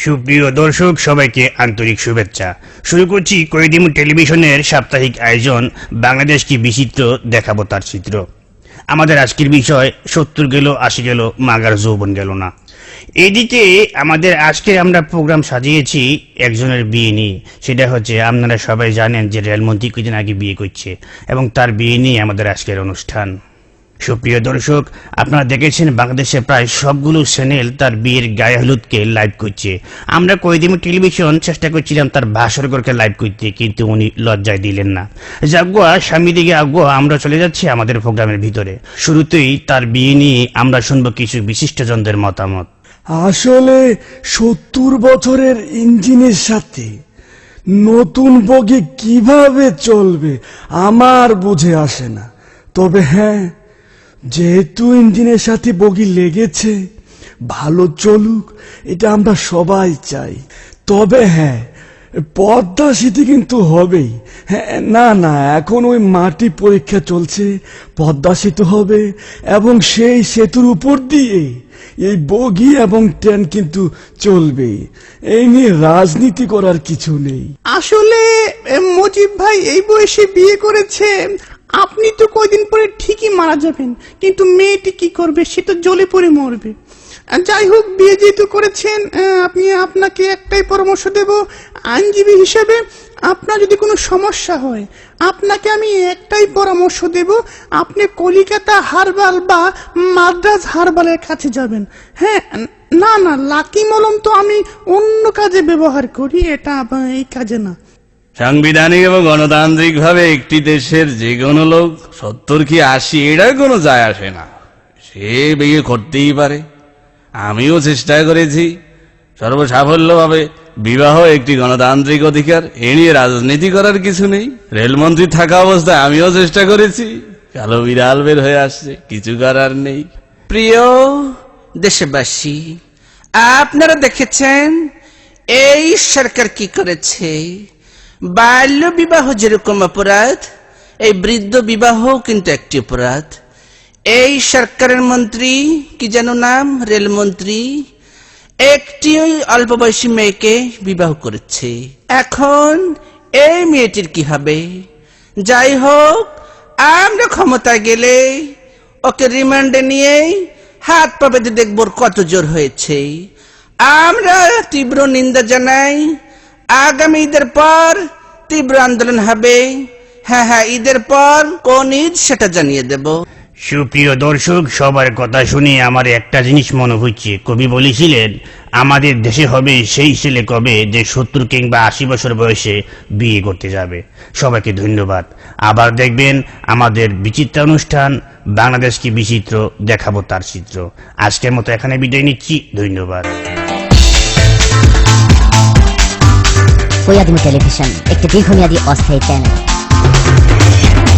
সুপ্রিয় দর্শক সবাইকে আন্তরিক শুভেচ্ছা। শুরু করছি কয়েদিম টেলিভিশনের সাপ্তাহিক আয়োজন বাংলাদেশ কি বিচিত্র, দেখাবো তার চিত্র। আমাদের আজকের বিষয় 70 গেল 80 গেল মাগার যৌবন গেল না। এদিকে আমাদের আজকে আমরা প্রোগ্রাম সাজিয়েছি একজনের বিয়ে নিয়ে। সেটা হচ্ছে, আপনারা সবাই জানেন যে রেলমন্ত্রী কিছুদিন আগে বিয়ে করছে এবং তার বিয়ে নিয়ে আমাদের আজকের অনুষ্ঠান। সুপ্রিয় দর্শক, আপনারা দেখেছেন বাংলাদেশে প্রায় সবগুলো চ্যানেল তার বিয়ের গায়ে হলুদকে লাইভ করছে। আমরা কয়েদিম টেলিভিশন চেষ্টা করছিলাম তার ভাস্করকে লাইভ করতে, কিন্তু উনি লজ্জায় দিলেন না। যাগুয়া স্বামী দিকে আগুয়া, আমরা চলে যাচ্ছি আমাদের প্রোগ্রামের ভিতরে। শুরুতেই তার বিয়ে নিয়ে আমরা শুনবো কিছু বিশিষ্টজনদের মতামত। আসলে 70 বছরের ইঞ্জিনের সাথে নতুন বগি কিভাবে চলবে আমার বুঝে আসে না। তবে হ্যাঁ, যেহেতু ইঞ্জিনের সাথে বগি লেগেছে, ভালো চলুক, এটা আমরা সবাই চাই। তবে হ্যাঁ, পদ্মা সেতু কিন্তু হবেই। হ্যাঁ, না এখন ওই মাটি পরীক্ষা চলছে, পদ্মা সেতু হবে এবং সেই সেতুর উপর দিয়ে এই বগি এবং ট্রেন কিন্তু চলবে। এই নিয়ে রাজনীতি করার কিছু নেই। আসলে মজিব ভাই এই বয়সে বিয়ে করেছে, আপনি তো কয়দিন পরে ঠিকই মারা যাবেন, কিন্তু মেয়েটি কি করবে, সে তো জ্বলে পড়ে মরবে। যাই হোক, বিয়ে যেহেতু করেছেন, আপনাকে একটাই পরামর্শ দেব, আইনজীবী হিসেবে আপনার যদি কোনো সমস্যা হয়, আপনাকে আমি একটাই পরামর্শ দেব, আপনি কলিকাতা হারবাল বা মাদ্রাজ হারবালের কাছে যাবেন। হ্যাঁ, না লাকি মলম তো আমি অন্য কাজে ব্যবহার করি, এটা এই কাজে না। সাংবিধানিক এবং গণতান্ত্রিক ভাবে একটি দেশের যে কোনো লোক 70 কি 80 এটার কোনো যায় আসে না, সে বিয়ে করতেই পারে। আমিও চেষ্টা করেছি সর্বসাফল্যভাবে। বিবাহ একটি গণতান্ত্রিক অধিকার, এ নিয়ে রাজনীতি করার কিছু নেই। রেলমন্ত্রী থাকা অবস্থায় আমিও চেষ্টা করেছি, কালো বিড়াল বের হয়ে আসছে, কিছু করার নেই। প্রিয় দেশবাসী, আপনারা দেখেছেন এই সরকার কি করেছে। বাল্য বিবাহ যেরকম অপরাধ, এই বৃদ্ধ বিবাহ কিন্তু একটি অপরাধ। এই সরকারের মন্ত্রী কি যেন নাম, রেলমন্ত্রী, একটি অল্প বয়সী মেয়েকে বিবাহ করেছে। এখন এই মেয়েটির কি হবে? যাই হোক, আমরা ক্ষমতায় গেলে ওকে রিমান্ডে নিয়ে হাত পা বেঁধে দেখব কত জোর হয়েছে। আমরা তীব্র নিন্দা জানাই। আগামী ঈদের পর তীব্র আন্দোলন হবে। হ্যাঁ, ঈদের পর কোন ঈদ সেটা জানিয়ে দেব। সুপ্রিয় দর্শক, সবার কথা শুনে আমার একটা জিনিস মনে হচ্ছে, কবি বলেছিলেন আমাদের দেশে হবে সেই ছেলে কবে যে 70 কিংবা 80 বছর বয়সে বিয়ে করতে যাবে। সবাইকে ধন্যবাদ। আবার দেখবেন আমাদের বিচিত্র অনুষ্ঠান বাংলাদেশ কি বিচিত্র, দেখাবো তার চিত্র। আজকের মতো এখানে বিদায় নিচ্ছি, ধন্যবাদ। কয়েদিম টেলিভিশন একটি দীর্ঘমেয়াদী অস্থায়ী চ্যানেল।